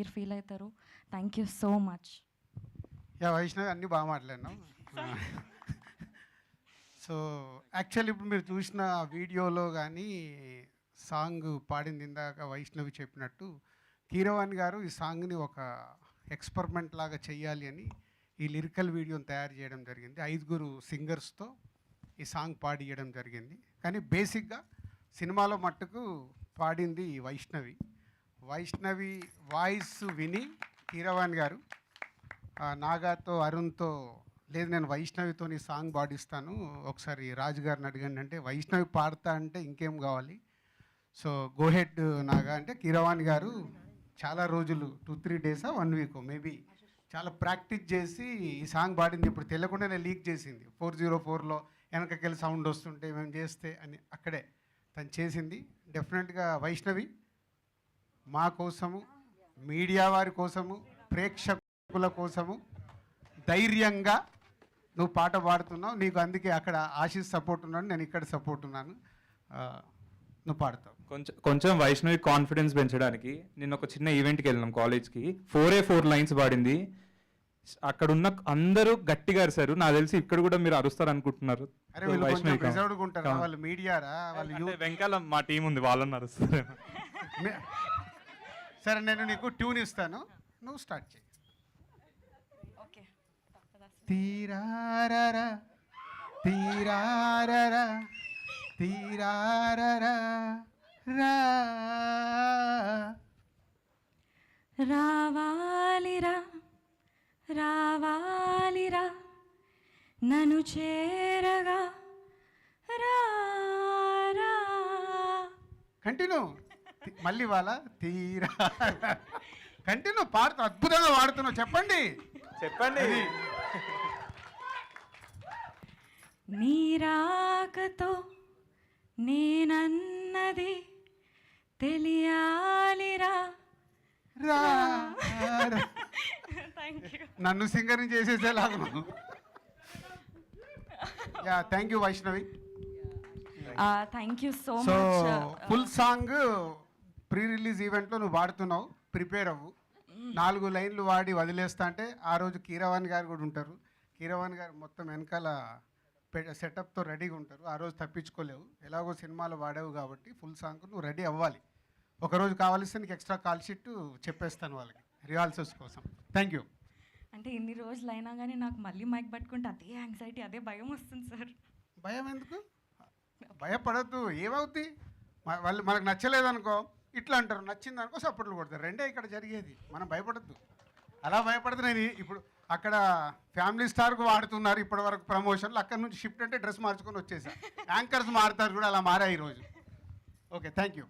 మీరు ఫీల్ అవుతారు. Thank you so much. Yeah Vaishnavi అన్నీ బాగా మాట్లాడినాం. సో యాక్చువల్లీ ఇప్పుడు మీరు చూసిన వీడియోలో కానీ సాంగ్ పాడింది ఇందాక వైష్ణవి చెప్పినట్టు కీరవాణి గారు ఈ సాంగ్ని ఒక ఎక్స్పెరిమెంట్ లాగా చెయ్యాలి అని ఈ లిరికల్ వీడియోని తయారు చేయడం జరిగింది. 5 సింగర్స్తో ఈ సాంగ్ పాడియడం జరిగింది. కానీ బేసిక్గా సినిమాలో మట్టుకు పాడింది వైష్ణవి. వైష్ణవి వాయిస్ విని కీరవాణి గారు నాగాతో అరుణ్తో లేదు నేను వైష్ణవితో ఈ సాంగ్ పాడిస్తాను, ఒకసారి రాజు గారిని అడగండి అంటే వైష్ణవి పాడతా అంటే ఇంకేం కావాలి, సో గోహెడ్ నాగా అంటే కీరవాణి గారు చాలా రోజులు 2-3 డేసా 1 వీక్ మేబీ చాలా ప్రాక్టీస్ చేసి ఈ సాంగ్ పాడింది. ఇప్పుడు తెలియకుండానే లీక్ చేసింది 404లో వెనకకెళ్ళి సౌండ్ వస్తుంటే మేము చేస్తే అని అక్కడే తను చేసింది. డెఫినెట్గా వైష్ణవి మా కోసము, మీడియా వారి కోసము, ప్రేక్షకుల కోసము ధైర్యంగా నువ్వు పాట పాడుతున్నావు. నీకు అందుకే అక్కడ ఆశీస్ సపోర్ట్ ఉన్నాను, నేను ఇక్కడ సపోర్ట్ ఉన్నాను, నువ్వు పాడతావు. కొంచెం వైష్ణవి కాన్ఫిడెన్స్ పెంచడానికి నిన్న ఒక చిన్న ఈవెంట్కి వెళ్ళినాం కాలేజ్కి. 4 లైన్స్ పాడింది. అక్కడ ఉన్న అందరూ గట్టిగా అరిశారు. నాకు తెలిసి ఇక్కడ కూడా మీరు అరుస్తారు అనుకుంటున్నారు. వాళ్ళు మీడియారా వాళ్ళు వెంకాల మా టీం ఉంది, వాళ్ళని అరుస్తారు. సరే నేను నీకు ట్యూన్ ఇస్తాను, నువ్వు స్టార్ట్ చేయి. తీరారరా తీరారరా తీరారరా రా రావాలిరా రావాలిరా నన్ను చేరగా రా. కంటిన్యూ మళ్ళీ వాళ్ళ తీరా కంటిన్యూ పాడుతూ అద్భుతంగా వాడుతున్నావు. చెప్పండి చెప్పండి. నీరాకతో నేనన్నది తెలియాలిరా. నన్ను సింగర్ని చేసేసేలాగా. Yeah thank you Vaishnavi. Thank you so so much. Full song pre release ఈవెంట్లో నువ్వు పాడుతున్నావు, ప్రిపేర్ అవ్వు. 4 లైన్లు వాడి వదిలేస్తా అంటే ఆ రోజు కీరవాణి గారు కూడా ఉంటారు. కీరవాణి గారు మొత్తం వెనకాల సెటప్తో రెడీగా ఉంటారు. ఆ రోజు తప్పించుకోలేవు, ఎలాగో సినిమాలో వాడావు కాబట్టి ఫుల్ సాంగ్ నువ్వు రెడీ అవ్వాలి. ఒకరోజు కావాల్సి నీకు ఎక్స్ట్రా కాల్ షీట్ చెప్పేస్తాను వాళ్ళకి రిహార్సల్స్ కోసం. Thank you. అంటే ఇన్ని రోజులు అయినా కానీ నాకు మళ్ళీ మైక్ పట్టుకుంటే అదే యాంగ్జైటీ, అదే భయం వస్తుంది సార్. భయం ఎందుకు? భయపడద్దు. ఏమవుద్ది? వాళ్ళు మనకు నచ్చలేదనుకో ఇట్లా అంటారు, నచ్చింది అనుకో సపోర్ట్లు కొడతారు. రెండే ఇక్కడ జరిగేది. మనం భయపడద్దు. అలా భయపడదు. నేను ఇప్పుడు అక్కడ ఫ్యామిలీ స్టార్కు వాడుతున్నారు ఇప్పటి వరకు ప్రమోషన్లు, అక్కడ నుంచి షిఫ్ట్ అంటే డ్రెస్ మార్చుకొని వచ్చేసా. యాంకర్స్ మారుతారు కూడా, అలా మారా ఈరోజు. Okay thank you.